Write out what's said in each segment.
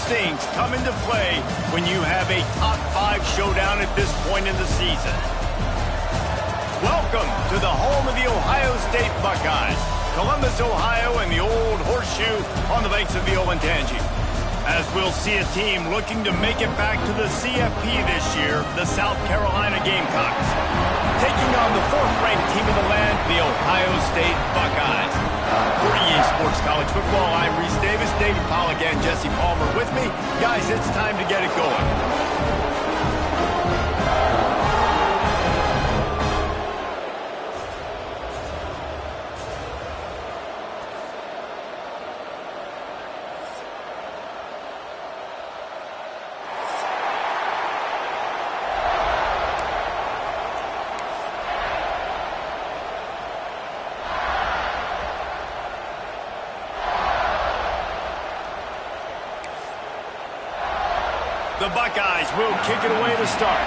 things come into play when you have a top-5 showdown at this point in the season. Welcome to the home of the Ohio State Buckeyes, Columbus, Ohio, and the Old Horseshoe on the banks of the Olentangy. As we'll see a team looking to make it back to the CFP this year, the South Carolina Gamecocks, taking on the 4th-ranked team in the land, the Ohio State Buckeyes. For EA Sports College Football, I'm Reese Davis, David Pollack, and Jesse Palmer with me. Guys, it's time to get it going. The Buckeyes will kick it away to start.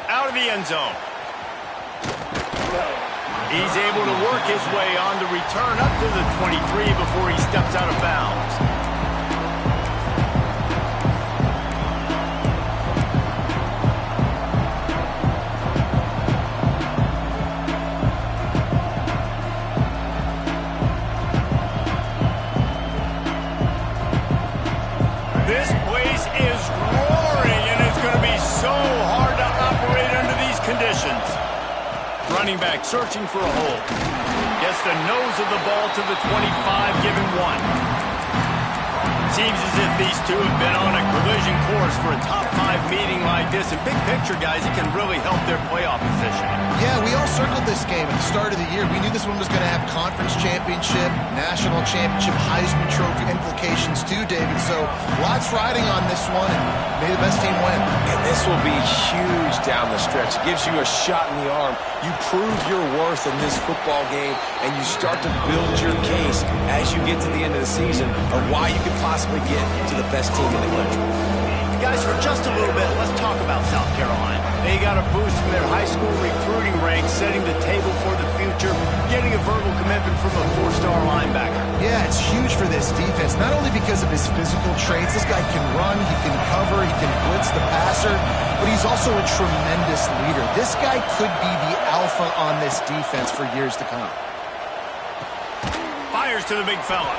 Out of the end zone. He's able to work his way on the return up to the 23 before he steps out of bounds. This place is roaring, and it's going to be so hard to operate under these conditions. Running back searching for a hole. Gets the nose of the ball to the 25, given one. Seems as if these two have been on a collision course for a top-5 meeting like this. And big picture, guys, it can really help their playoff position. Yeah, we all circled this game at the start of the year. We knew this one was going to have conference championship, national championship, Heisman Trophy implications too, David. So lots riding on this one, and may the best team win. And this will be huge down the stretch. It gives you a shot in the arm. You prove your worth in this football game, and you start to build your case as you get to the end of the season of why you could possibly get to the best team in the country. Guys, for just a little bit, let's talk about South Carolina. They got a boost from their high school recruiting ranks, setting the table for the future, getting a verbal commitment from a 4-star linebacker. Yeah, it's huge for this defense, not only because of his physical traits. This guy can run, he can cover, he can blitz the passer, but he's also a tremendous leader. This guy could be the alpha on this defense for years to come. Fires to the big fella.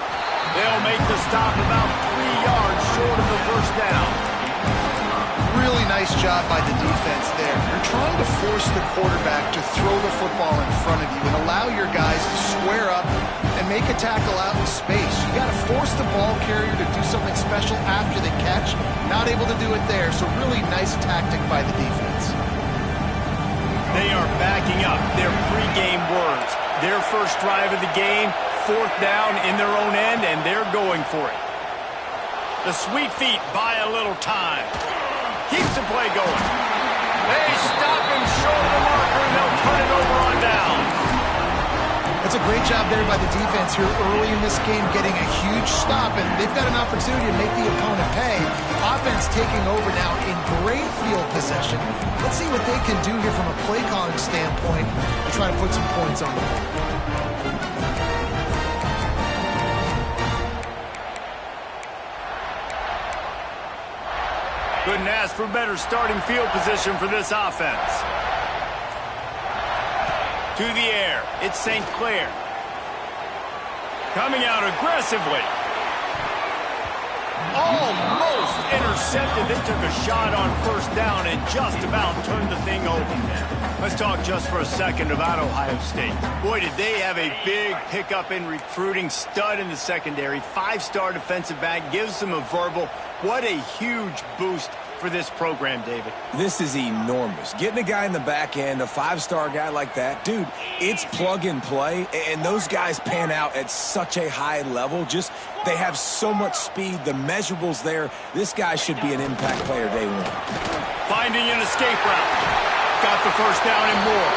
They'll make the stop about 3 yards short of the first down. Really nice job by the defense there. You're trying to force the quarterback to throw the football in front of you and allow your guys to square up and make a tackle out in space. You got to force the ball carrier to do something special after the catch. Not able to do it there, so really nice tactic by the defense. They are backing up their pregame words. Their first drive of the game, 4th down in their own end, and they're going for it. The sweet feet buy a little time. Keeps the play going. They stop him short of the marker, and they'll turn it over on downs. That's a great job there by the defense here early in this game, getting a huge stop, and they've got an opportunity to make the opponent pay. Offense taking over now in great field possession. Let's see what they can do here from a play calling standpoint to try to put some points on the board. Couldn't ask for better starting field position for this offense. To the air, it's St. Clair. Coming out aggressively. Almost intercepted. They took a shot on first down and just about turned the thing over. Let's talk just for a second about Ohio State. Boy, did they have a big pickup in recruiting. Stud in the secondary. 5-star defensive back. Gives them a verbal. What a huge boost for this program, David. This is enormous. Getting a guy in the back end, a 5-star guy like that, dude, it's plug and play, and those guys pan out at such a high level. Just, they have so much speed. The measurables there, this guy should be an impact player day one. Finding an escape route. Got the first down and more.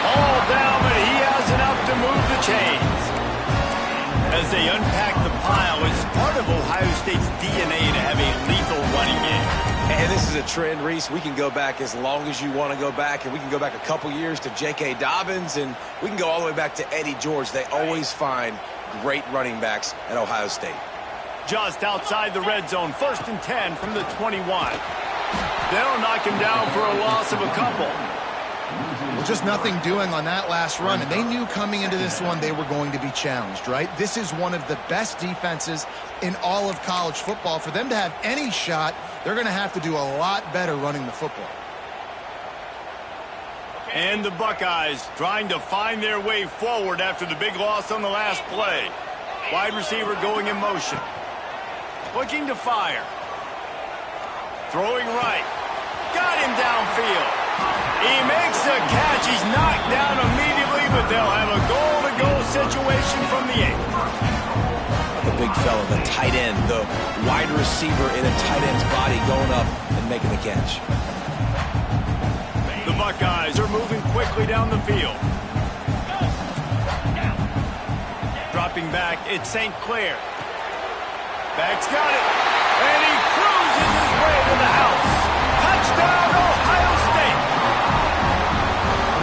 All down, but he has enough to move the chains. As they unpack the pile, it's part of Ohio State's DNA to have a lethal running game. And this is a trend, Reese. We can go back as long as you want to go back, and we can go back a couple years to J.K. Dobbins, and we can go all the way back to Eddie George. They always find great running backs at Ohio State. Just outside the red zone, 1st and 10 from the 21. They'll knock him down for a loss of a couple. Well, just nothing doing on that last run, and they knew coming into this one they were going to be challenged, right? This is one of the best defenses in all of college football. For them to have any shot, they're going to have to do a lot better running the football. And the Buckeyes trying to find their way forward after the big loss on the last play. Wide receiver going in motion. Looking to fire. Throwing right. Got him downfield. He makes the catch. He's knocked down immediately, but they'll have a goal-to-go situation from the 8. The big fella, the tight end, the wide receiver in a tight end's body going up and making the catch. The Buckeyes are moving quickly down the field. Dropping back, it's St. Clair. Back's got it, and he cruises his way to the house. Touchdown, Ohio State.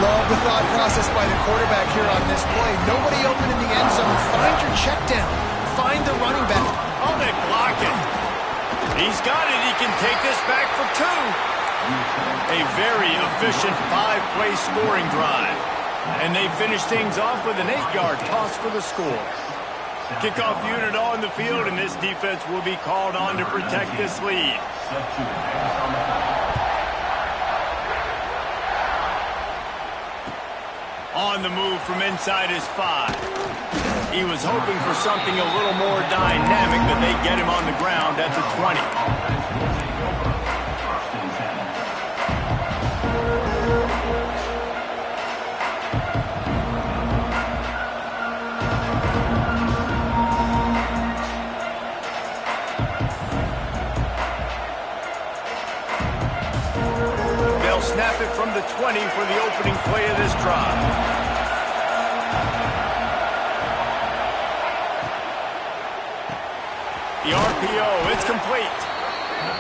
Love the thought process by the quarterback here on this play. Nobody open in the end zone. Find your check down. Find the running back. Oh, they block it. He's got it. He can take this back for 2. A very efficient 5-play scoring drive. And they finish things off with an 8-yard toss for the score. Kickoff unit on the field, and this defense will be called on to protect this lead. On the move from inside his 5. He was hoping for something a little more dynamic, but they get him on the ground at the 20. Snap it from the 20 for the opening play of this drive. The RPO, it's complete.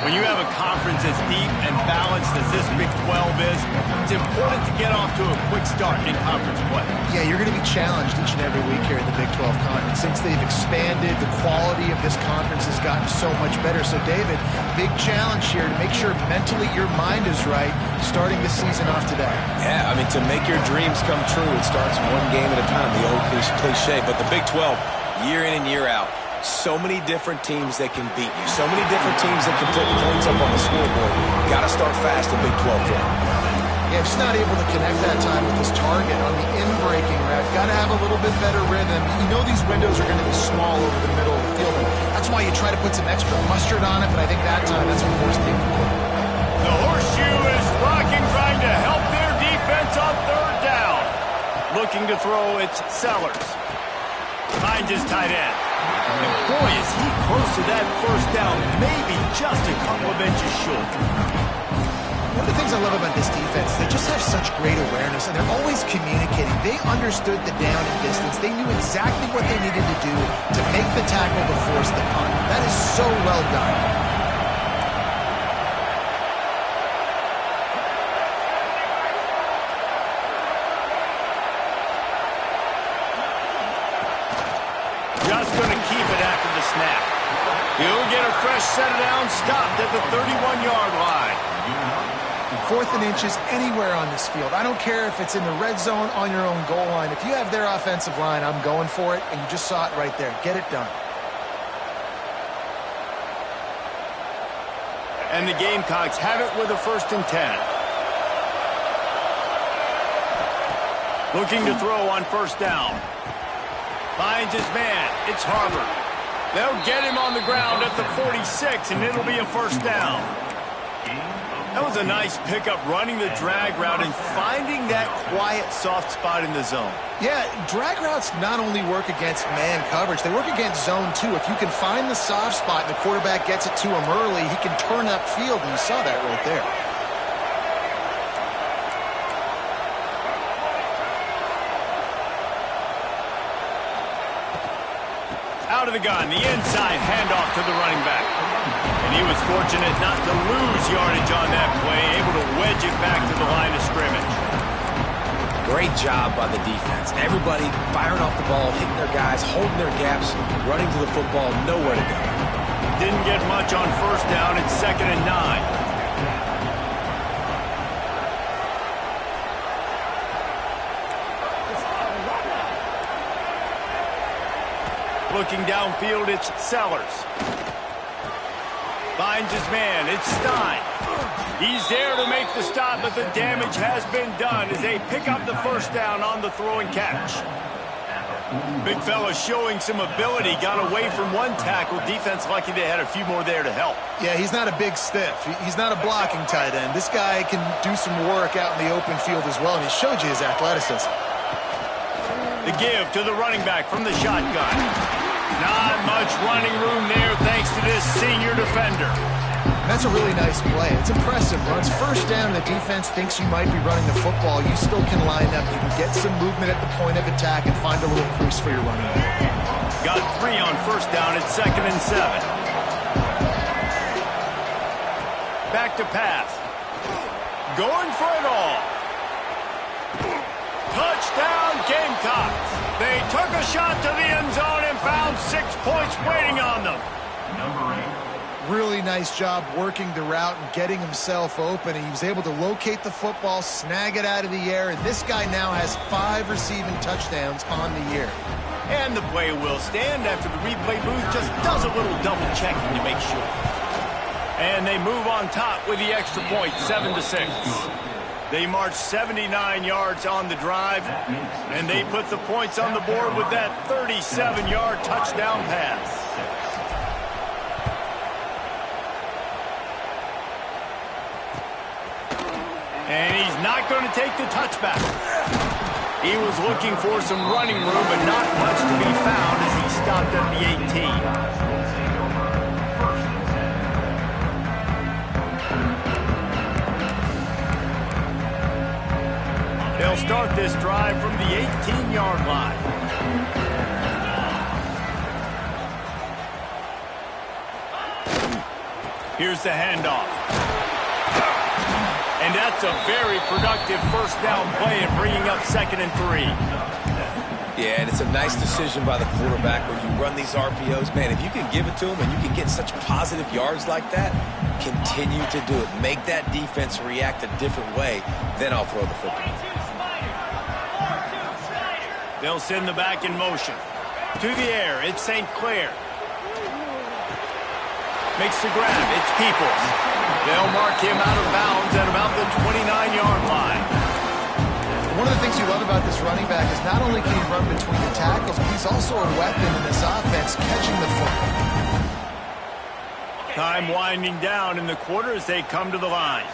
When you have a conference as deep and balanced as this Big 12 is, it's important to get off to a quick start in conference play. Yeah, you're going to be challenged each and every week here in the Big 12 Conference. Since they've expanded, the quality of this conference has gotten so much better. So, David, big challenge here to make sure mentally your mind is right starting this season off today. Yeah, I mean, to make your dreams come true, it starts one game at a time, the old cliche. But the Big 12, year in and year out, so many different teams that can beat you. So many different teams that can put points up on the scoreboard. Got to start fast in Big 12 play. Yeah, just not able to connect that time with his target on the in-breaking route. Got to have a little bit better rhythm. You know these windows are going to be small over the middle of the field. That's why you try to put some extra mustard on it, but I think that time that's what forced him. The horseshoe is rocking, trying to help their defense on 3rd down. Looking to throw, it's Sellers. Finds his tight end. And boy, is he close to that 1st down, maybe just a couple of inches short. One of the things I love about this defense, they just have such great awareness, and they're always communicating. They understood the down and distance. They knew exactly what they needed to do to make the tackle to force the punt. That is so well done. Just going to keep it after the snap. He'll get a fresh set of downs, stopped at the 31-yard line. 4th and inches anywhere on this field. I don't care if it's in the red zone, on your own goal line. If you have their offensive line, I'm going for it, and you just saw it right there. Get it done. And the Gamecocks have it with a 1st and 10. Looking to throw on 1st down. Finds his man. It's Harvard. They'll get him on the ground at the 46, and it'll be a 1st down. That was a nice pickup, running the drag route and finding that quiet, soft spot in the zone. Yeah, drag routes not only work against man coverage, they work against zone too. If you can find the soft spot and the quarterback gets it to him early, he can turn upfield, and you saw that right there. Out of the gun, the inside handoff to the running back. And he was fortunate not to lose yardage on that play, able to wedge it back to the line of scrimmage. Great job by the defense. Everybody firing off the ball, hitting their guys, holding their gaps, running to the football, nowhere to go. Didn't get much on first down. It's 2nd and 9. Looking downfield, it's Sellers. Finds his man. It's Stein. He's there to make the stop, but the damage has been done as they pick up the first down on the throw and catch. Big fella showing some ability. Got away from one tackle. Defense lucky they had a few more there to help. Yeah, he's not a big stiff. He's not a blocking tight end. This guy can do some work out in the open field as well, and he showed you his athleticism. The give to the running back from the shotgun. Not much running room there thanks to this senior defender. And that's a really nice play. It's impressive. When it's first down and the defense thinks you might be running the football, you still can line up. You can get some movement at the point of attack and find a little crease for your running back. Got 3 on first down at 2nd and 7. Back to pass. Going for it all. Touchdown Gamecocks. They took a shot to the end zone and found 6 points waiting on them. Number 8. Really nice job working the route and getting himself open. He was able to locate the football, snag it out of the air, and this guy now has 5 receiving touchdowns on the year. And the play will stand after the replay booth just does a little double checking to make sure. And they move on top with the extra point, 7-6. They march 79 yards on the drive, and they put the points on the board with that 37-yard touchdown pass. And he's not going to take the touchback. He was looking for some running room, but not much to be found as he stopped at the 18. They'll start this drive from the 18-yard line. Here's the handoff. And that's a very productive first down play in bringing up 2nd and 3. Yeah, and it's a nice decision by the quarterback when you run these RPOs. Man, if you can give it to him and you can get such positive yards like that, continue to do it. Make that defense react a different way, then I'll throw the football. They'll send the back in motion. To the air, it's St. Clair. Makes the grab, it's Peoples. They'll mark him out of bounds at about the 29-yard line. One of the things you love about this running back is not only can he run between the tackles, but he's also a weapon in this offense, catching the football. Time winding down in the quarter as they come to the line.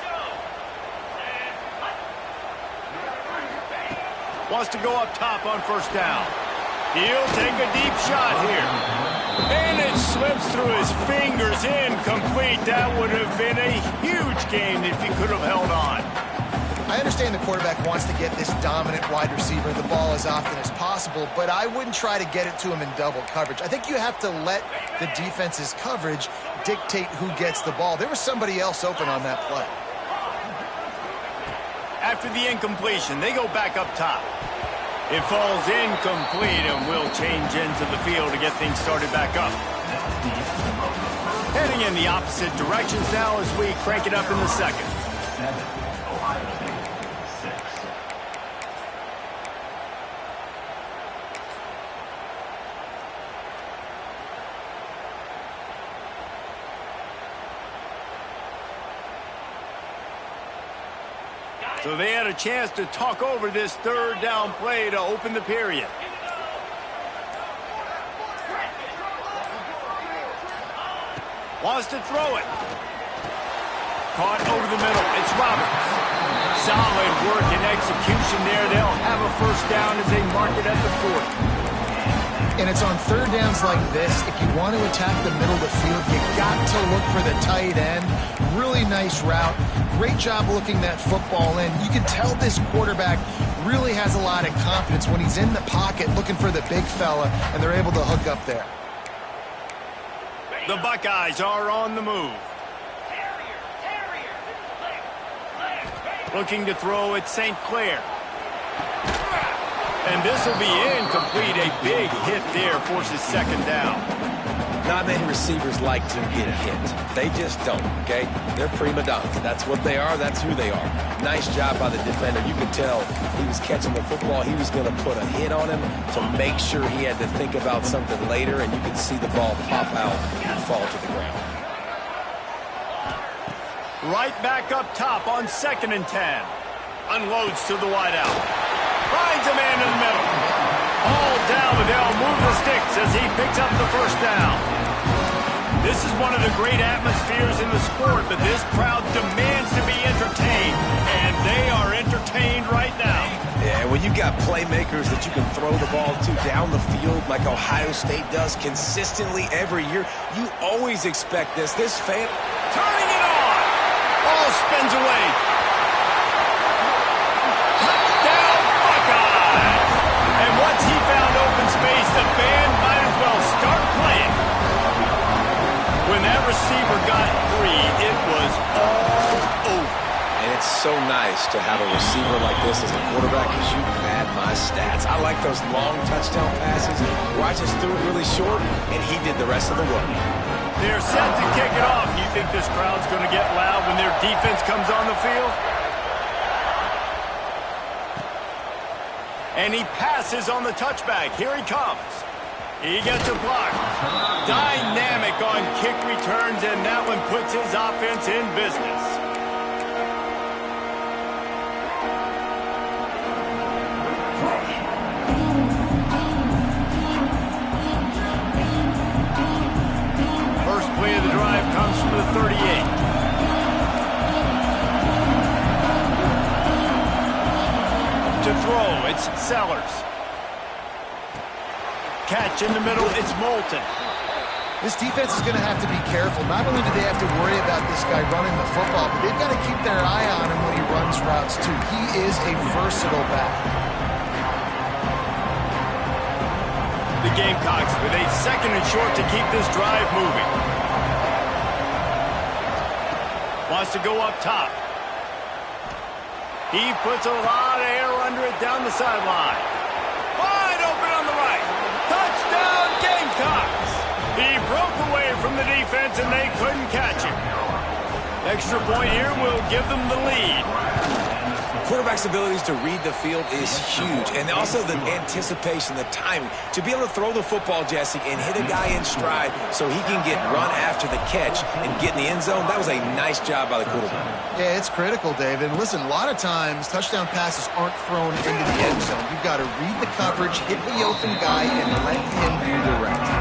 Wants to go up top on first down. He'll take a deep shot here. And it slips through his fingers, incomplete. That would have been a huge gain if he could have held on. I understand the quarterback wants to get this dominant wide receiver the ball as often as possible, but I wouldn't try to get it to him in double coverage. I think you have to let the defense's coverage dictate who gets the ball. There was somebody else open on that play. After the incompletion, they go back up top. It falls incomplete and will change into the field to get things started back up. Heading in the opposite directions now as we crank it up in the second. So they had a chance to talk over this third down play to open the period. Wants to throw it. Caught over the middle. It's Roberts. Solid work and execution there. They'll have a first down as they mark it at the 40. And it's on third downs like this, if you want to attack the middle of the field, you got to look for the tight end. Really nice route. Great job looking that football in. You can tell this quarterback really has a lot of confidence when he's in the pocket looking for the big fella, and they're able to hook up there. The Buckeyes are on the move. Looking to throw at St. Clair. And this will be incomplete. A big hit there forces second down. Not many receivers like to get hit. They just don't, okay? They're prima donnas. That's what they are. That's who they are. Nice job by the defender. You could tell he was catching the football. He was going to put a hit on him to make sure he had to think about something later, and you could see the ball pop out and fall to the ground. Right back up top on 2nd and 10. Unloads to the wideout. Finds a man in the middle. All down, but they'll move the sticks as he picks up the first down. This is one of the great atmospheres in the sport, but this crowd demands to be entertained, and they are entertained right now. Yeah, when you got playmakers that you can throw the ball to down the field like Ohio State does consistently every year, you always expect this. This fan turning it on. Ball spins away. Touchdown, Buckeyes! And once he found open space, the band might as well start playing. When that receiver got free, it was all over. And it's so nice to have a receiver like this as a quarterback because you pad my stats. I like those long touchdown passes where I just threw it really short, and he did the rest of the work. They're set to kick it off. You think this crowd's going to get loud when their defense comes on the field? And he passes on the touchback. Here he comes. He gets a block. Dynamic on kick returns, and that one puts his offense in business. First play of the drive comes from the 38. To throw, it's Sellers. Catch in the middle, it's Moulton. This defense is going to have to be careful. Not only do they have to worry about this guy running the football, but they've got to keep their eye on him when he runs routes, too. He is a versatile back. The Gamecocks with a 2nd and short to keep this drive moving. Wants to go up top. He puts a lot of air under it down the sideline. Wide open on the right. Touchdown, Gamecocks! He broke away from the defense, and they couldn't catch him. Extra point here will give them the lead. Quarterback's abilities to read the field is huge, and also the anticipation, the timing. To be able to throw the football, Jesse, and hit a guy in stride so he can get run after the catch and get in the end zone, that was a nice job by the quarterback. Yeah, it's critical, David. And listen, a lot of times touchdown passes aren't thrown into the end zone. You've got to read the coverage, hit the open guy, and let him do the rest.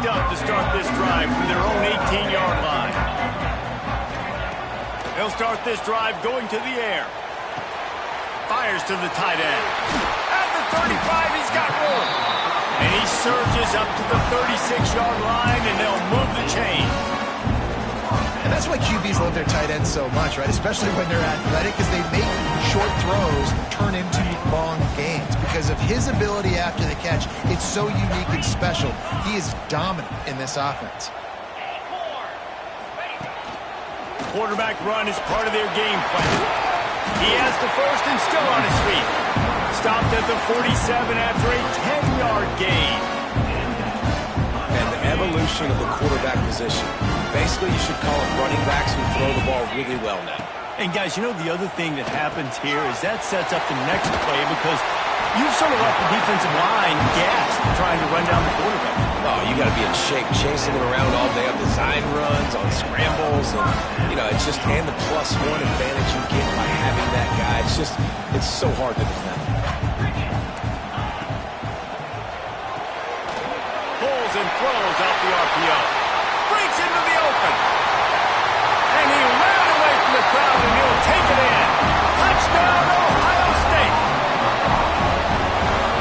Up to start this drive from their own 18-yard line. They'll start this drive going to the air. Fires to the tight end. At the 35, he's got room. And he surges up to the 36-yard line, and they'll move the chain. And that's why QBs love their tight ends so much, right? Especially when they're athletic, because they make short throws turn into long gains. Because of his ability after the catch, it's so unique and special. He is dominant in this offense. Quarterback run is part of their game plan. He has the first and still on his feet. Stopped at the 47 after a 10-yard gain. And the evolution of the quarterback position. Basically, you should call them running backs who throw the ball really well now. And guys, you know the other thing that happens here is that sets up the next play because you've sort of left the defensive line gassed trying to run down the quarterback. Oh, you got to be in shape, chasing him around all day on design runs, on scrambles, and, you know, it's just, and the +1 advantage you get by having that guy. It's just, it's so hard to defend. Pulls and throws out the RPO. Breaks into the open. And he ran away from the crowd, and he'll take it in. Touchdown, Ohio State.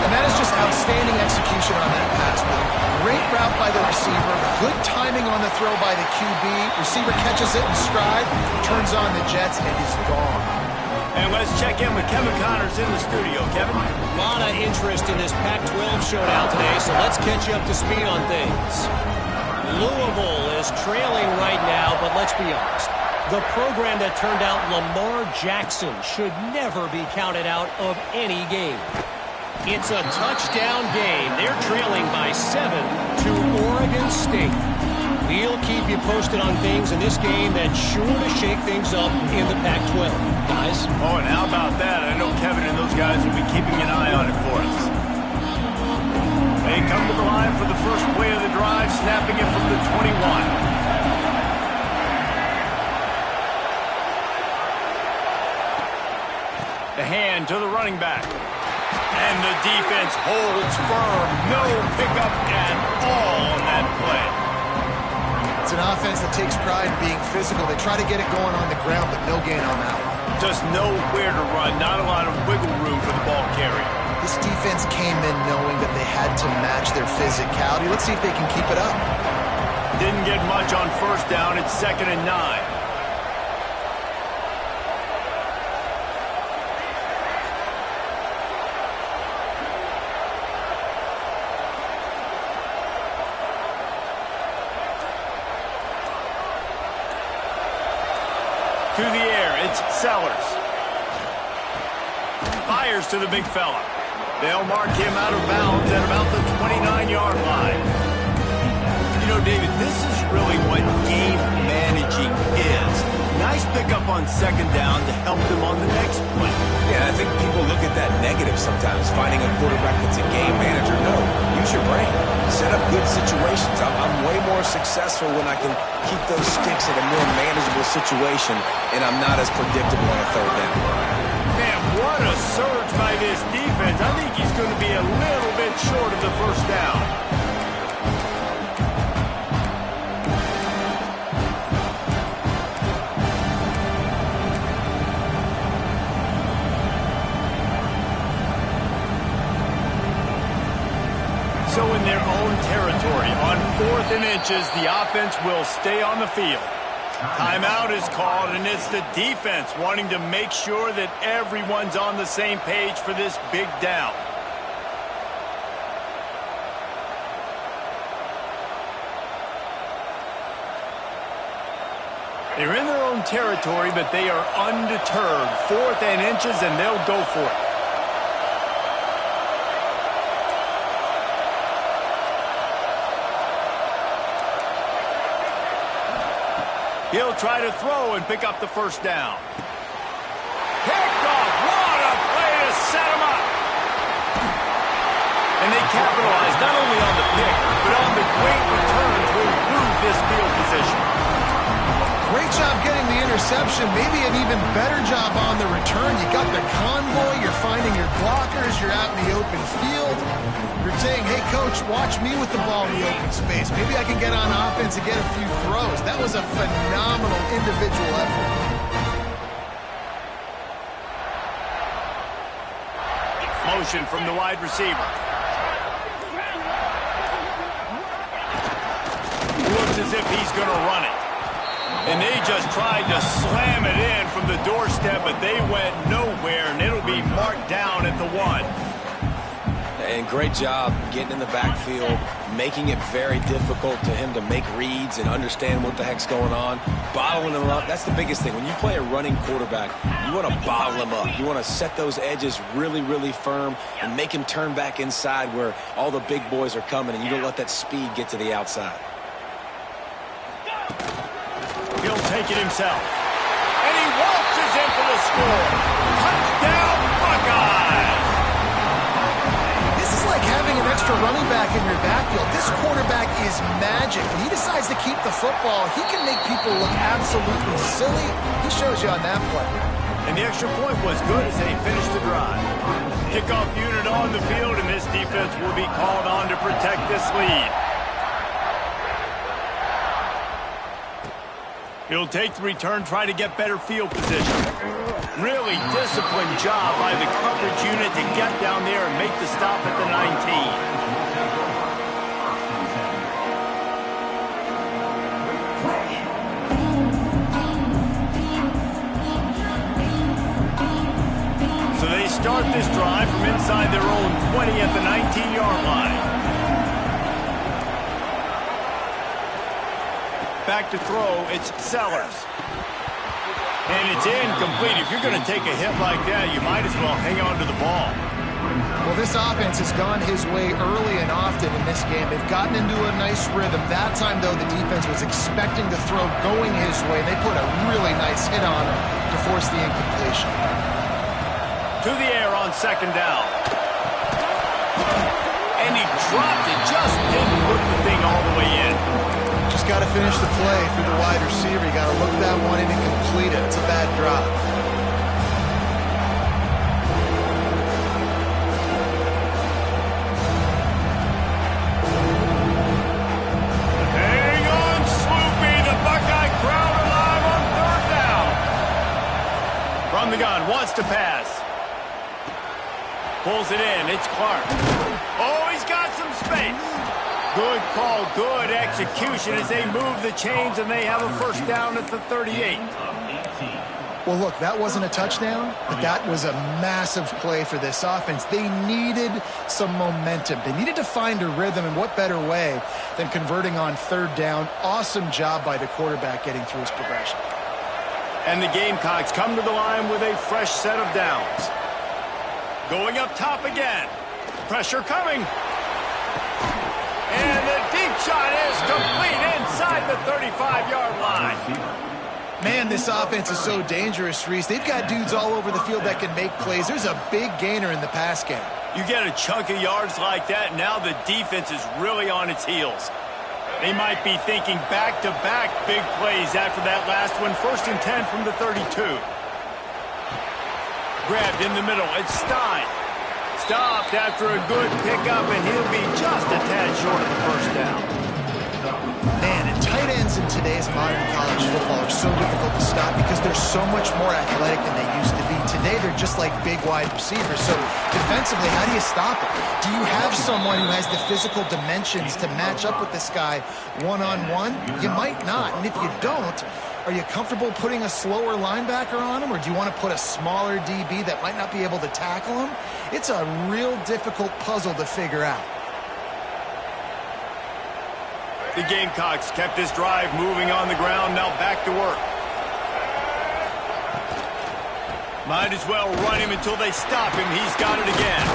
And that is just outstanding execution on that pass. Great route by the receiver. Good timing on the throw by the QB. Receiver catches it in stride, turns on the jets, and is gone. And let's check in with Kevin Connors in the studio. Kevin? A lot of interest in this Pac-12 showdown today, so let's catch you up to speed on things. Louisville is trailing right now, but let's be honest. The program that turned out Lamar Jackson should never be counted out of any game. It's a touchdown game. They're trailing by 7 to Oregon State. We'll keep you posted on things in this game that's sure to shake things up in the Pac-12. Guys? Oh, and how about that? I know Kevin and those guys will be keeping an eye on it for us. They come to the line for the first play of the drive, snapping it from the 21. The hand to the running back. And the defense holds firm. No pickup at all on that play. It's an offense that takes pride in being physical. They try to get it going on the ground, but no gain on that one. Just nowhere to run. Not a lot of wiggle room for the ball carrier. This defense came in knowing that they had to match their physicality. Let's see if they can keep it up. Didn't get much on first down. It's 2nd and 9. To the air, it's Sellers. Fires to the big fella. They'll mark him out of bounds at about the 29-yard line. You know, David, this is really what game managing is. Nice pickup on 2nd down to help them on the next play. Yeah, I think people look at that negative sometimes, finding a quarterback that's a game manager. No, use your brain. Set up good situations. I'm way more successful when I can keep those sticks in a more manageable situation, and I'm not as predictable on a 3rd down. Man, what a surge by this defense. I think he's going to be a little bit short of the first down. So in their own territory, on 4th and inches, the offense will stay on the field. Timeout is called, and it's the defense wanting to make sure that everyone's on the same page for this big down. They're in their own territory, but they are undeterred. 4th and inches, and they'll go for it. He'll try to throw and pick up the first down. Picked off. What a play to set him up. And they capitalize not only on the pick, but on the great return to improve this field position. Great job getting the interception. Maybe an even better job on the return. You got the convoy. You're finding your blockers. You're out in the open field. You're saying, hey, coach, watch me with the ball in the open space. Maybe I can get on offense and get a few throws. That was a phenomenal individual effort. Motion from the wide receiver. Looks as if he's going to run it. And they just tried to slam it in from the doorstep, but they went nowhere, and it'll be marked down at the 1. And great job getting in the backfield, making it very difficult to him to make reads and understand what the heck's going on, bottling him up. That's the biggest thing. When you play a running quarterback, you want to bottle him up. You want to set those edges really, really firm and make him turn back inside where all the big boys are coming, and you don't let that speed get to the outside. He'll take it himself. And he waltzes in for the score. Touchdown, Buckeyes! This is like having an extra running back in your backfield. This quarterback is magic. When he decides to keep the football, he can make people look absolutely silly. He shows you on that play. And the extra point was good as they finished the drive. Kickoff unit on the field, and this defense will be called on to protect this lead. He'll take the return, try to get better field position. Really disciplined job by the coverage unit to get down there and make the stop at the 19. inside their own 20 at the 19-yard line. Back to throw, it's Sellers. And it's incomplete. If you're going to take a hit like that, you might as well hang on to the ball. Well, this offense has gone his way early and often in this game. They've gotten into a nice rhythm. That time, though, the defense was expecting the throw going his way. They put a really nice hit on him to force the incompletion. To the air on second down. And he dropped it, just didn't put the thing all the way in. Just got to finish the play for the wide receiver. You got to look that one in and complete it. It's a bad drop. Hang on, Swoopy. The Buckeye crowd alive on third down. From the gun, wants to pass. Pulls it in. It's Clark. Oh, he's got some space. Good call, good execution as they move the chains and they have a first down at the 38. Well, look, that wasn't a touchdown, but that was a massive play for this offense. They needed some momentum. They needed to find a rhythm, and what better way than converting on third down. Awesome job by the quarterback getting through his progression. And the Gamecocks come to the line with a fresh set of downs. Going up top again. Pressure coming. And the deep shot is complete inside the 35-yard line. Man, this offense is so dangerous, Reese. They've got dudes all over the field that can make plays. There's a big gainer in the pass game. You get a chunk of yards like that, now the defense is really on its heels. They might be thinking back-to-back big plays after that last one. 1st and 10 from the 32. Grabbed in the middle. It's Stein. Stopped after a good pickup, and he'll be just a tad short of the first down. Man, and tight ends in today's modern college football are so difficult to stop because they're so much more athletic than they used to be. Today, they're just like big wide receivers. So defensively, how do you stop it? Do you have someone who has the physical dimensions to match up with this guy one-on-one? You might not. And if you don't, are you comfortable putting a slower linebacker on him, or do you want to put a smaller DB that might not be able to tackle him? It's a real difficult puzzle to figure out. The Gamecocks kept this drive moving on the ground, now back to work. Might as well run him until they stop him. He's got it again.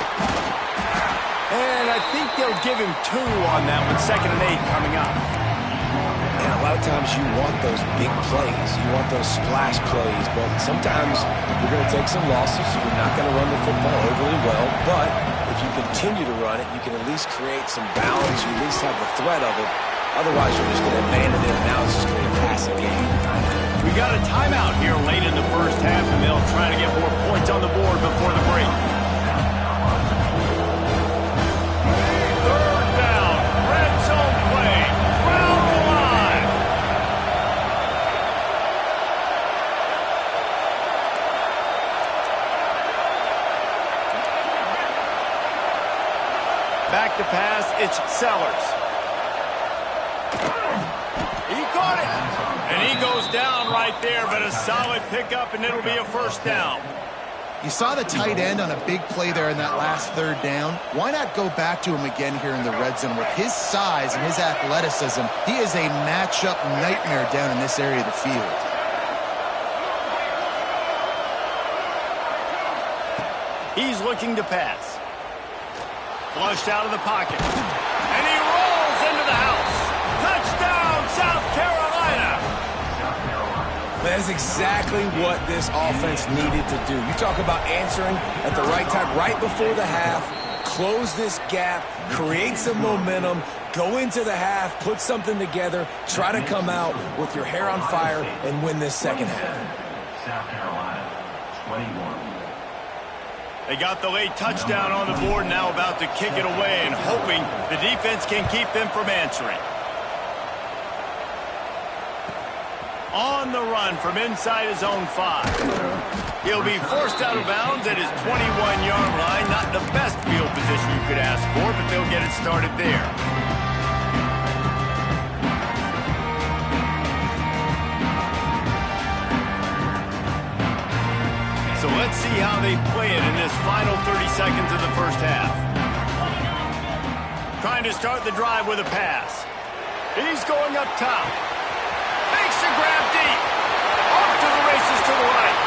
And I think they'll give him 2 on that one. 2nd and 8 coming up. And a lot of times you want those big plays. You want those splash plays. But sometimes you're going to take some losses. You're not going to run the football overly well. But if you continue to run it, you can at least create some balance. You at least have the threat of it. Otherwise, you're just going to abandon it, and now it's just going to be a passing game. We got a timeout here late in the first half, and they'll try to get more points on the board before the break. 3rd down, red zone play, crowd alive. Back to pass, it's Sellers. He caught it. And he goes down right there, but a solid pickup, and it'll be a first down. You saw the tight end on a big play there in that last 3rd down. Why not go back to him again here in the red zone? With his size and his athleticism, he is a matchup nightmare down in this area of the field. He's looking to pass. Flushed out of the pocket. And he rolls into the house. Touchdown, South Carolina! That's exactly what this offense needed to do. You talk about answering at the right time, right before the half, close this gap, create some momentum, go into the half, put something together, try to come out with your hair on fire and win this second half. South Carolina, 21. They got the late touchdown on the board, now about to kick it away and hoping the defense can keep them from answering. On the run from inside his own 5. He'll be forced out of bounds at his 21-yard line. Not the best field position you could ask for, but they'll get it started there. So let's see how they play it in this this final 30 seconds of the first half. Trying to start the drive with a pass. He's going up top. Makes the grab deep. Off to the races to the right.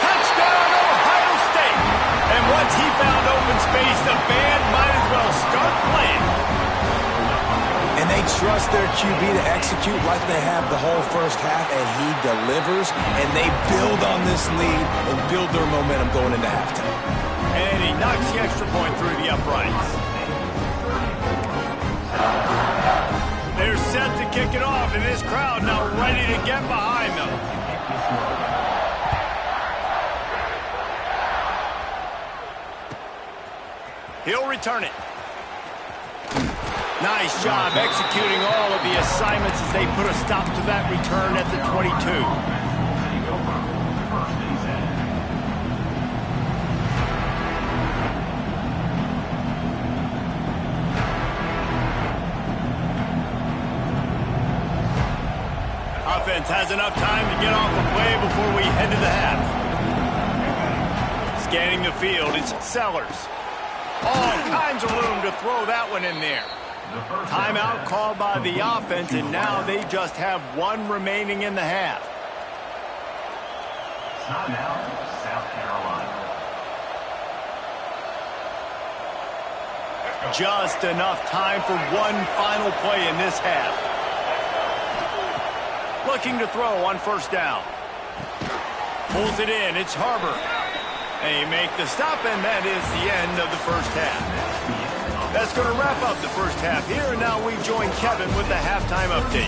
Touchdown, Ohio State. And once he found open space, the band might as well start playing. And they trust their QB to execute like they have the whole first half, and he delivers, and they build on this lead and build their momentum going into halftime. And he knocks the extra point through the uprights. They're set to kick it off, and this crowd now ready to get behind them. He'll return it. Nice job executing all of the assignments as they put a stop to that return at the 22. Offense has enough time to get off the play before we head to the half. Scanning the field, it's Sellers. All kinds of room to throw that one in there. Timeout called by the offense, and now they just have one remaining in the half. Timeout, South Carolina. Just enough time for one final play in this half. Looking to throw on first down. Pulls it in, it's Harbor. They make the stop, and that is the end of the first half. That's going to wrap up the first half here, and now we join Kevin with the halftime update.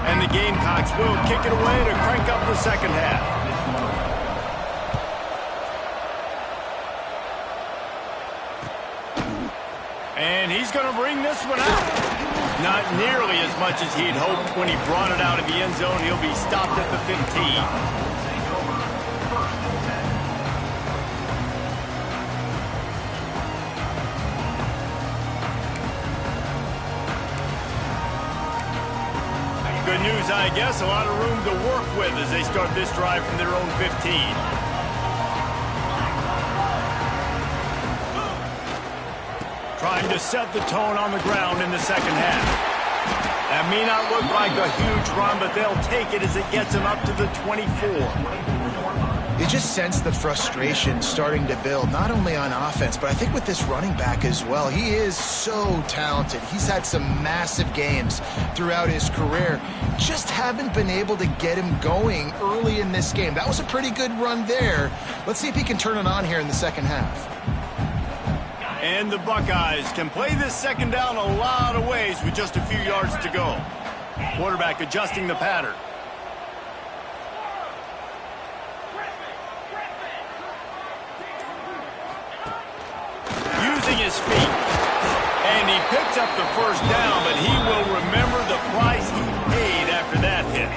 And the Gamecocks will kick it away to crank up the second half. And he's going to bring this one out. Not nearly as much as he'd hoped when he brought it out of the end zone. He'll be stopped at the 15. Good news, I guess. A lot of room to work with as they start this drive from their own 15. Trying to set the tone on the ground in the second half. That may not look like a huge run, but they'll take it as it gets them up to the 24. You just sense the frustration starting to build, not only on offense, but I think with this running back as well. He is so talented. He's had some massive games throughout his career. Just haven't been able to get him going early in this game. That was a pretty good run there. Let's see if he can turn it on here in the second half. And the Buckeyes can play this second down a lot of ways with just a few yards to go. Quarterback adjusting the pattern. Using his feet. And he picks up the first down, but he will remember the price he paid after that hit.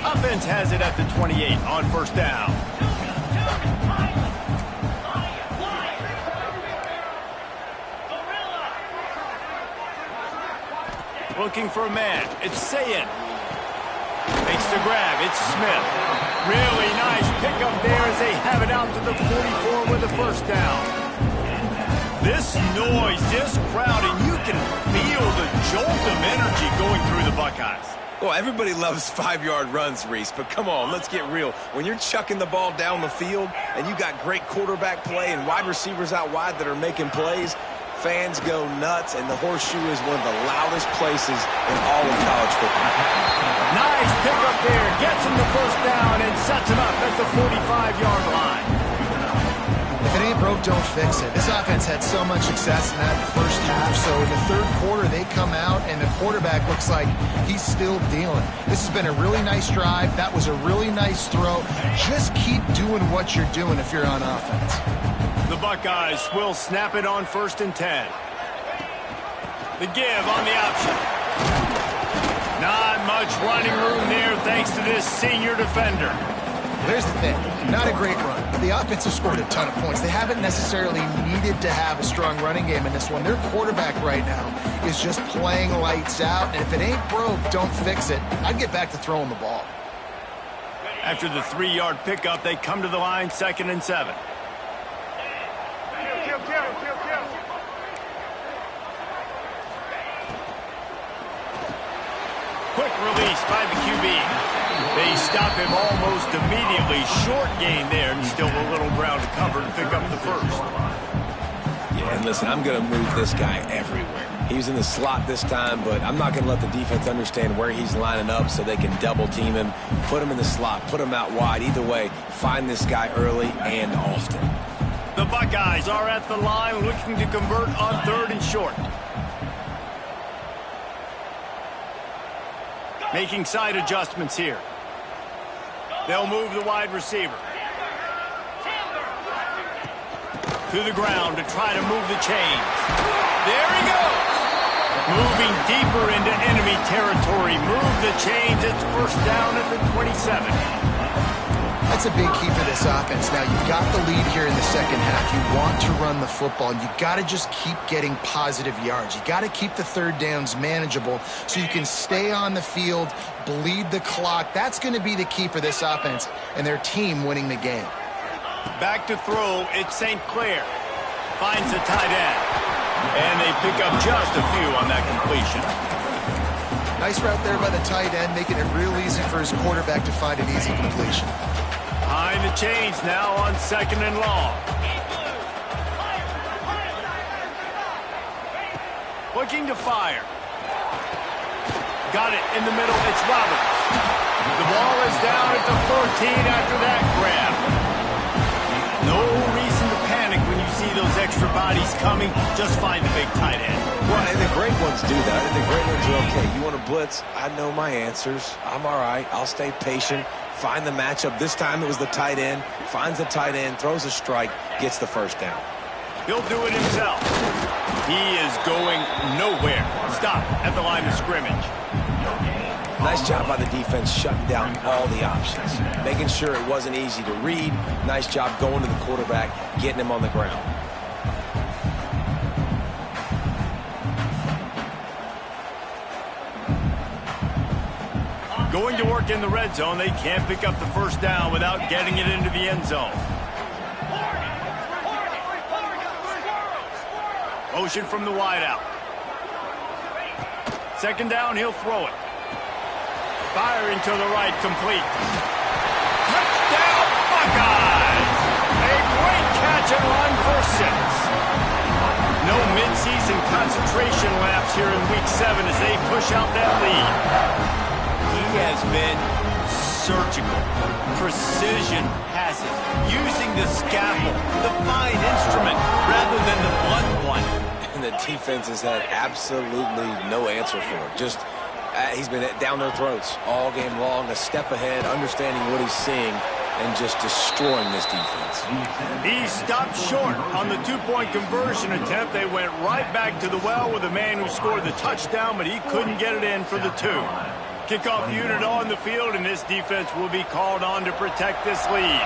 Offense has it at the 28 on first down. Looking for a man. It's Sayin. Makes the grab. It's Smith. Really nice pickup there as they have it out to the 44 with the first down. This noise, this crowd, and you can feel the jolt of energy going through the Buckeyes. Well, everybody loves 5-yard runs, Reese, but come on, let's get real. When you're chucking the ball down the field and you got great quarterback play and wide receivers out wide that are making plays, fans go nuts, and the Horseshoe is one of the loudest places in all of college football. Nice pickup there. Gets him the first down and sets him up at the 45-yard line. If it ain't broke, don't fix it. This offense had so much success in that first half, so in the third quarter they come out and the quarterback looks like he's still dealing. This has been a really nice drive. That was a really nice throw. Just keep doing what you're doing if you're on offense. The Buckeyes will snap it on 1st and 10. The give on the option. Not much running room there thanks to this senior defender. There's the thing. Not a great run, but the offense has scored a ton of points. They haven't necessarily needed to have a strong running game in this one. Their quarterback right now is just playing lights out, and if it ain't broke, don't fix it. I'd get back to throwing the ball. After the 3-yard pickup, they come to the line, 2nd and 7. Quick release by the QB. They stop him almost immediately. Short gain there, and still a little ground to cover to pick up the first. Yeah, and listen, I'm going to move this guy everywhere. He was in the slot this time, but I'm not going to let the defense understand where he's lining up so they can double-team him, put him in the slot, put him out wide. Either way, find this guy early and often. The Buckeyes are at the line looking to convert on 3rd and short. Making side adjustments here. They'll move the wide receiver to the ground to try to move the chains. There he goes. Moving deeper into enemy territory. Move the chains. It's 1st down at the 27. That's a big key for this offense. Now, you've got the lead here in the second half. You want to run the football, and you got to just keep getting positive yards. You got to keep the 3rd downs manageable so you can stay on the field, bleed the clock. That's going to be the key for this offense and their team winning the game. Back to throw. It's St. Clair. Finds the tight end. And they pick up just a few on that completion. Nice route there by the tight end, making it real easy for his quarterback to find an easy completion. Behind the chains now on 2nd and long. Looking to fire. Got it in the middle. It's Roberts. The ball is down at the 14 after that grab. No reason to panic when you see those extra bodies coming. Just find the big tight end. Well, and the great ones do that. And the great ones are okay. You want to blitz? I know my answers. I'm all right. I'll stay patient. Find the matchup. This time it was the tight end. Finds the tight end, throws a strike, gets the 1st down. He'll do it himself. He is going nowhere. Stop at the line of scrimmage. Nice job by the defense shutting down all the options. Making sure it wasn't easy to read. Nice job going to the quarterback, getting him on the ground. Going to work in the red zone. They can't pick up the 1st down without getting it into the end zone. Motion from the wideout. 2nd down, he'll throw it. Firing to the right, complete. Touchdown, Buckeyes! A great catch and run for 6. No midseason concentration laps here in Week 7 as they push out that lead. He has been surgical. Precision passes. Using the scalpel, the fine instrument, rather than the blunt one. And the defense has had absolutely no answer for it. Just, he's been down their throats all game long, a step ahead, understanding what he's seeing, and just destroying this defense. He stopped short on the 2-point conversion attempt. They went right back to the well with the man who scored the touchdown, but he couldn't get it in for the 2. Kickoff unit on the field, and this defense will be called on to protect this lead.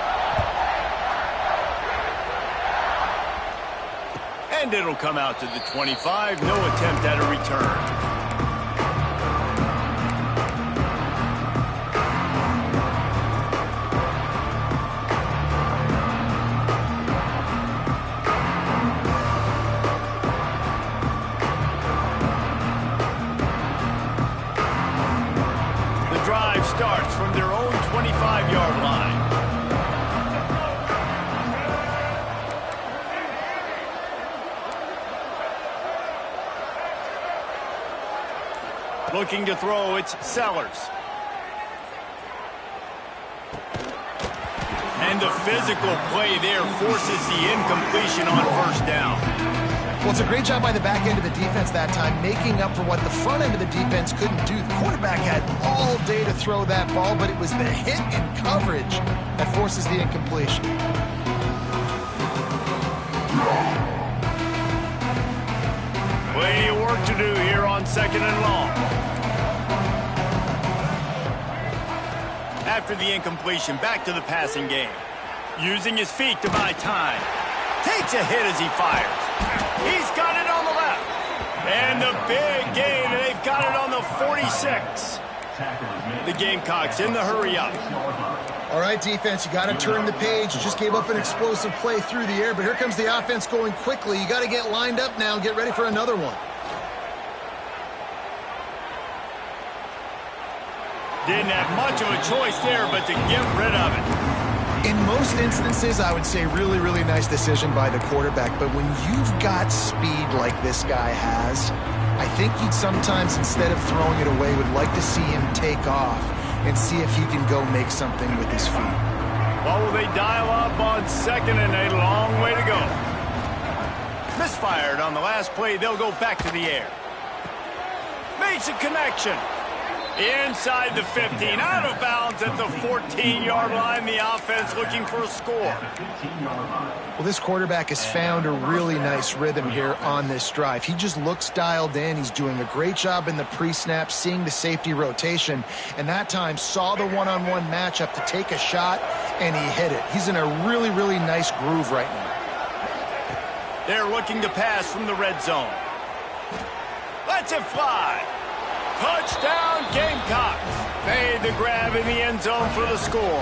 And it'll come out to the 25. No attempt at a return. Starts from their own 25-yard line. Looking to throw, it's Sellers. And the physical play there forces the incompletion on 1st down. Well, it's a great job by the back end of the defense that time, making up for what the front end of the defense couldn't do. The quarterback had all day to throw that ball, but it was the hit and coverage that forces the incompletion. Plenty of work to do here on 2nd and long. after the incompletion, back to the passing game. Using his feet to buy time. Takes a hit as he fires. He's got it on the left. And the big gain, and they've got it on the 46. The Gamecocks in the hurry up. All right, defense, you got to turn the page. You just gave up an explosive play through the air, but here comes the offense going quickly. You got to get lined up now and get ready for another one. Didn't have much of a choice there, but to get rid of it. In most instances, I would say really, really nice decision by the quarterback. But when you've got speed like this guy has, I think you'd sometimes, instead of throwing it away, would like to see him take off and see if he can go make something with his feet. Well, will they dial up on second and a long way to go? Misfired on the last play. They'll go back to the air. Makes a connection. Inside the 15, out of bounds at the 14-yard line. The offense looking for a score. Well, this quarterback has found a really nice rhythm here on this drive. He just looks dialed in. He's doing a great job in the pre-snap, seeing the safety rotation, and that time saw the one-on-one matchup to take a shot, and he hit it. He's in a really, really nice groove right now. They're looking to pass from the red zone. Lets it fly. Touchdown, Gamecocks. Made the grab in the end zone for the score.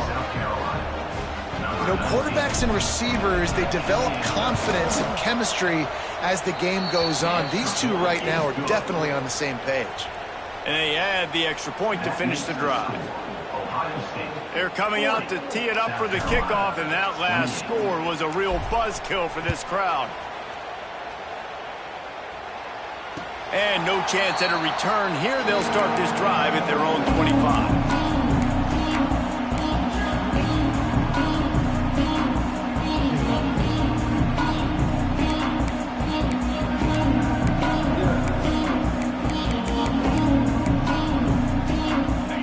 You know, quarterbacks and receivers, they develop confidence and chemistry as the game goes on. These two right now are definitely on the same page. And they add the extra point to finish the drive. They're coming out to tee it up for the kickoff, and that last score was a real buzzkill for this crowd. And no chance at a return here. They'll start this drive at their own 25.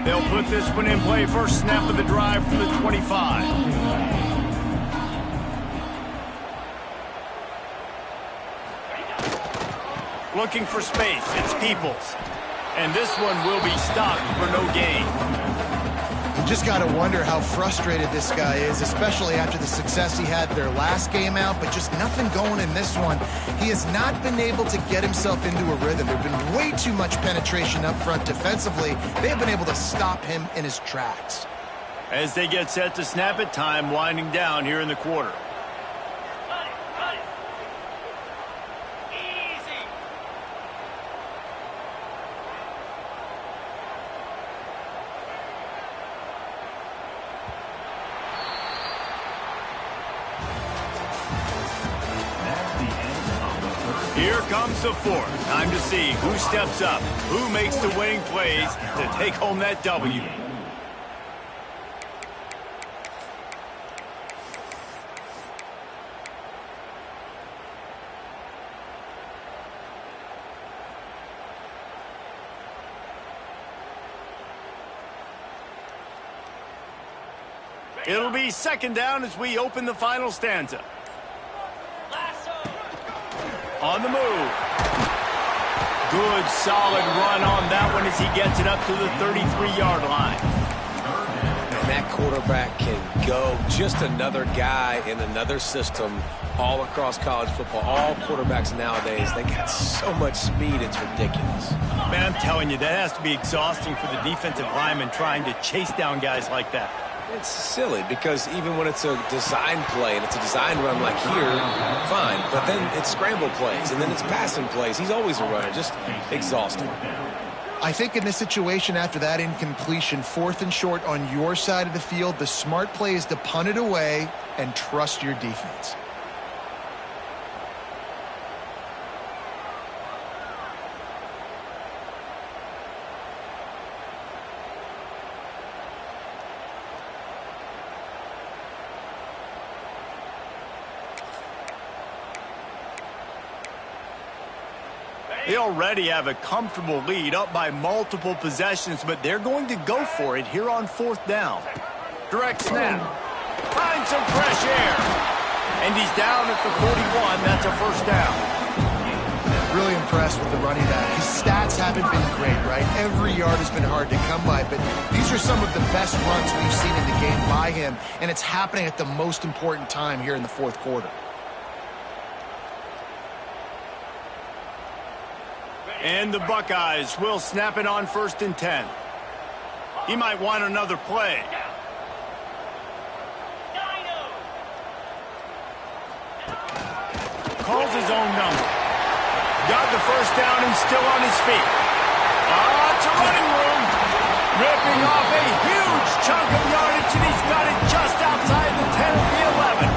They'll put this one in play. First snap of the drive from the 25. Looking for space, it's Peoples. And this one will be stopped for no gain. You just got to wonder how frustrated this guy is, especially after the success he had their last game out, but just nothing going in this one. He has not been able to get himself into a rhythm. There have been way too much penetration up front defensively. They have been able to stop him in his tracks. As they get set to snap it, time winding down here in the quarter. Here comes the fourth. Time to see who steps up, who makes the winning plays to take home that W. It'll be second down as we open the final stanza. On the move. Good, solid run on that one as he gets it up to the 33-yard line. And that quarterback can go. Just another guy in another system all across college football. All quarterbacks nowadays, they got so much speed, it's ridiculous. Man, I'm telling you, that has to be exhausting for the defensive lineman trying to chase down guys like that. It's silly because even when it's a design play and it's a design run like here, fine. But then it's scramble plays and then it's passing plays. He's always a runner, just exhausting. I think in this situation after that incompletion, 4th and short on your side of the field, the smart play is to punt it away and trust your defense. They already have a comfortable lead, up by multiple possessions, but they're going to go for it here on 4th down. Direct snap. Finds some fresh air. And he's down at the 41. That's a first down. really impressed with the running back. His stats haven't been great, right? Every yard has been hard to come by, but these are some of the best runs we've seen in the game by him, and it's happening at the most important time here in the fourth quarter. And the Buckeyes will snap it on 1st and 10. He might want another play. Calls his own number. Got the first down and still on his feet. It's a running room. Ripping off a huge chunk of yardage, and he's got it just outside the 10 of the 11.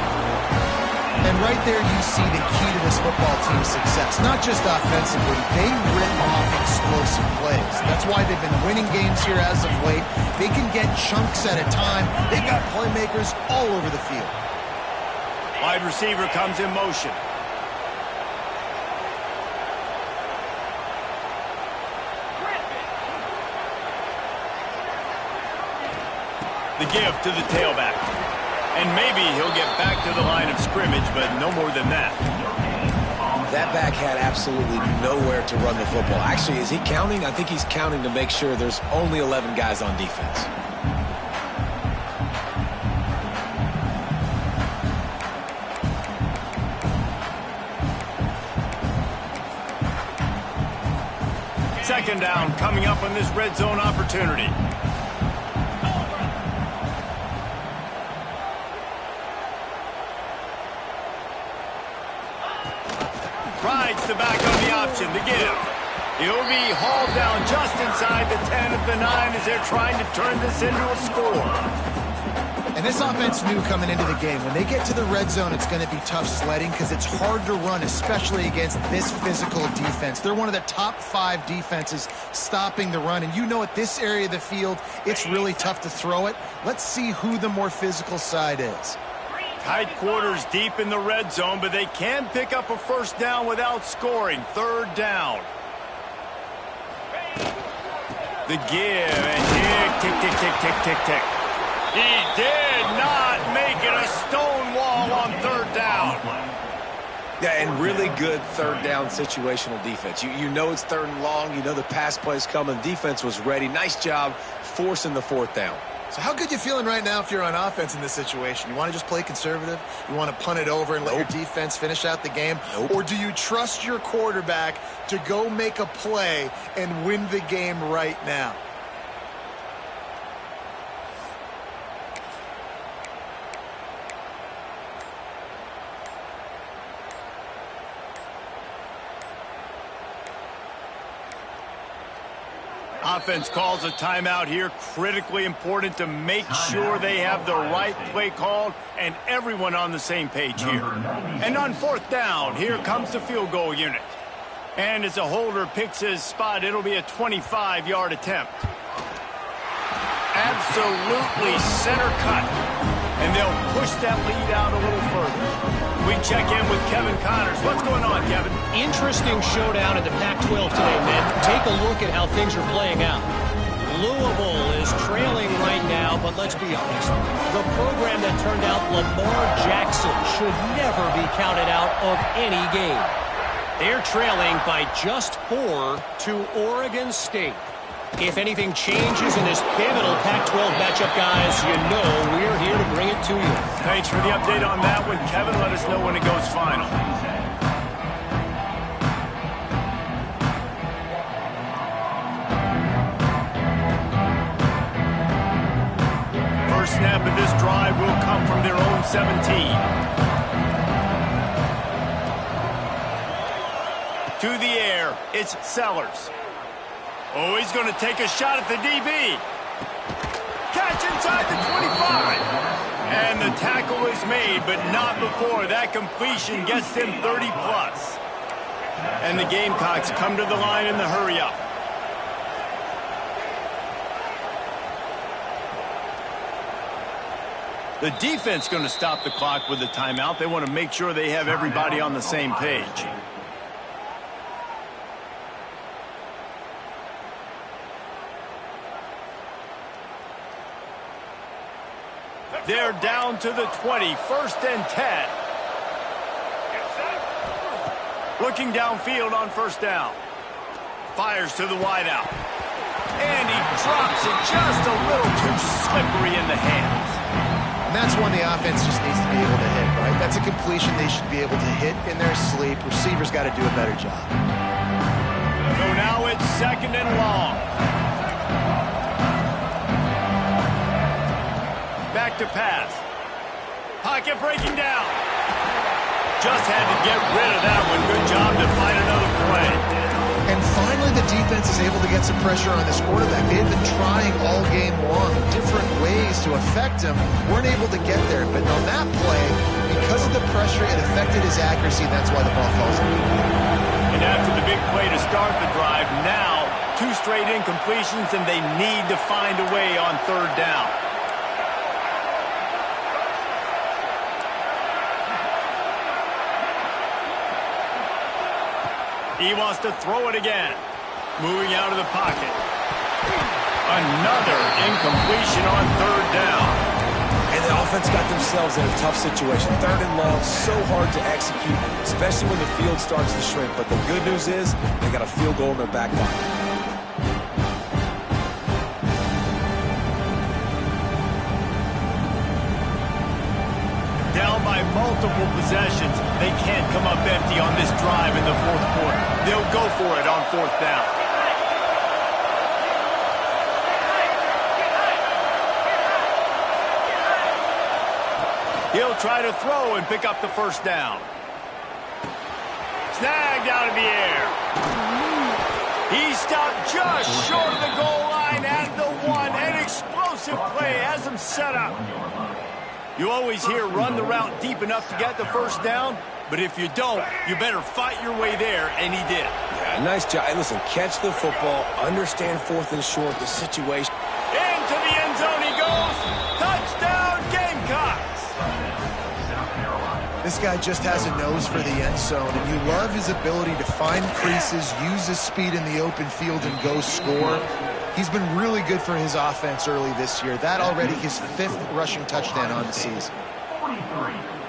And right there you see the key to this football team's success. Not just offensively, they rip off explosive plays. That's why they've been winning games here as of late. They can get chunks at a time. They've got playmakers all over the field. Wide receiver comes in motion. The give to the tailback. And maybe he'll get back to the line of scrimmage, but no more than that. That back had absolutely nowhere to run the football. Actually, is he counting? I think he's counting to make sure there's only 11 guys on defense. Second down coming up on this red zone opportunity. Rides the back on the option, the give. He'll be hauled down just inside the 10 of the 9 as they're trying to turn this into a score. And this offense knew coming into the game, when they get to the red zone, it's going to be tough sledding because it's hard to run, especially against this physical defense. They're one of the top 5 defenses stopping the run. And you know at this area of the field, it's really tough to throw it. Let's see who the more physical side is. Tight quarters deep in the red zone, but they can pick up a first down without scoring. Third down. The give, and tick, tick, tick, tick, tick, tick. He did not make it a stone wall on third down. Yeah, and really good third down situational defense. You know it's 3rd and long. You know the pass play's coming. Defense was ready. Nice job forcing the 4th down. So how good you feeling right now if you're on offense in this situation? You want to just play conservative? You want to punt it over and let your defense finish out the game? Or do you trust your quarterback to go make a play and win the game right now? Offense calls a timeout here. Critically important to make sure they have the right play called and everyone on the same page here. And on 4th down, here comes the field goal unit. And as a holder picks his spot, it'll be a 25-yard attempt. Absolutely center cut. And they'll push that lead out a little further. We check in with Kevin Connors. What's going on, Kevin? Interesting showdown in the Pac-12 today, man. Take a look at how things are playing out. Louisville is trailing right now, but let's be honest. The program that turned out Lamar Jackson should never be counted out of any game. They're trailing by just 4 to Oregon State. If anything changes in this pivotal Pac-12 matchup, guys, you know we're here to bring it to you. Thanks for the update on that one, Kevin. Let us know when it goes final. First snap of this drive will come from their own 17. To the air, it's Sellers. Oh, he's going to take a shot at the DB. Catch inside the 25. And the tackle is made, but not before that completion gets them 30+. And the Gamecocks come to the line in the hurry-up. The defense going to stop the clock with a timeout. They want to make sure they have everybody on the same page. They're down to the 20, 1st and 10. Looking downfield on first down. Fires to the wideout. And he drops it just a little too slippery in the hands. And that's one the offense just needs to be able to hit, right? That's a completion they should be able to hit in their sleep. Receivers got to do a better job. So now it's 2nd and long. Back to pass. Pocket breaking down. Just had to get rid of that one. Good job to find another play. And finally, the defense is able to get some pressure on this quarterback. They've been trying all game long different ways to affect him. Weren't able to get there. But on that play, because of the pressure, it affected his accuracy. And that's why the ball falls in. And after the big play to start the drive, now 2 straight incompletions, and they need to find a way on 3rd down. He wants to throw it again. Moving out of the pocket. Another incompletion on 3rd down. And the offense got themselves in a tough situation. 3rd and long, so hard to execute, especially when the field starts to shrink. But the good news is they got a field goal in their back pocket. Down by multiple possessions. They can't come up empty on this drive in the 4th quarter. They'll go for it on 4th down. He'll try to throw and pick up the 1st down. Snagged out of the air. He stopped just short of the goal line at the 1. An explosive play has him set up. You always hear run the route deep enough to get the 1st down, but if you don't, you better fight your way there, and he did. Yeah, nice job. Hey, listen, catch the football, understand 4th and short, the situation. Into the end zone he goes. Touchdown, Gamecocks. This guy just has a nose for the end zone, and you love his ability to find creases, use his speed in the open field, and go score. He's been really good for his offense early this year. That already his 5th rushing touchdown on the season.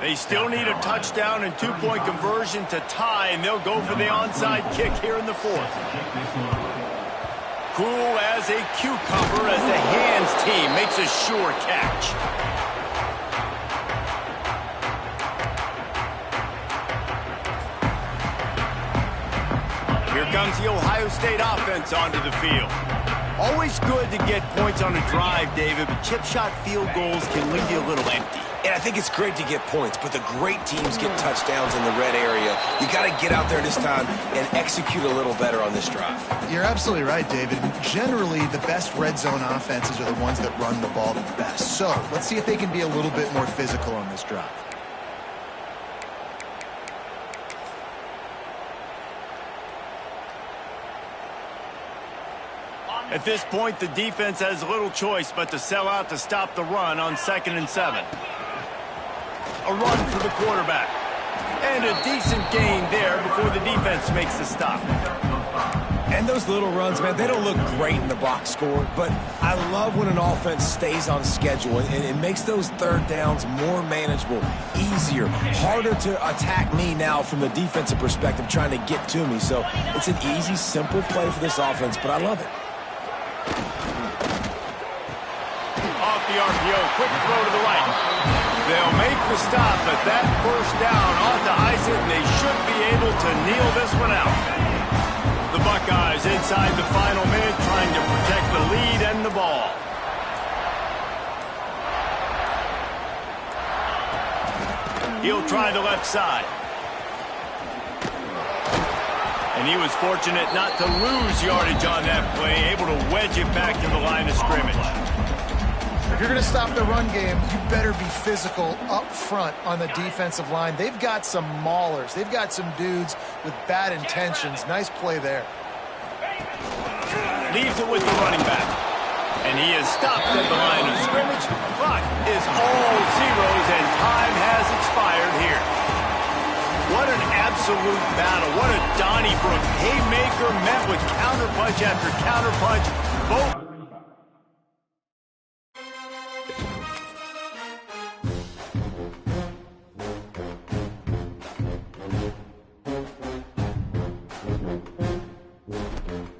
They still need a touchdown and 2-point conversion to tie, and they'll go for the onside kick here in the 4th. Cool as a cucumber as the hands team makes a sure catch. Here comes the Ohio State offense onto the field. Always good to get points on a drive, David, but chip shot field goals can leave you a little empty. And I think it's great to get points, but the great teams get touchdowns in the red area. You got to get out there this time and execute a little better on this drive. You're absolutely right, David. Generally, the best red zone offenses are the ones that run the ball the best. So let's see if they can be a little bit more physical on this drive. At this point, the defense has little choice but to sell out to stop the run on 2nd and 7. A run for the quarterback. And a decent gain there before the defense makes the stop. And those little runs, man, they don't look great in the box score, but I love when an offense stays on schedule, and it makes those 3rd downs more manageable, easier, harder to attack me now from the defensive perspective trying to get to me. So it's an easy, simple play for this offense, but I love it. Off the RPO, quick throw to the right. They'll make the stop, but that 1st down ought to ice it, and they should be able to kneel this one out. The Buckeyes inside the final minute trying to protect the lead and the ball. He'll try the left side. And he was fortunate not to lose yardage on that play, able to wedge it back to the line of scrimmage. If you're going to stop the run game, you better be physical up front on the defensive line. They've got some maulers. They've got some dudes with bad intentions. Nice play there. Leaves it with the running back. And he is stopped at the line of scrimmage. Clock is all zeros, and time has expired here. What an absolute battle. What a Donnybrook haymaker met with counterpunch after counterpunch. Both Carolina.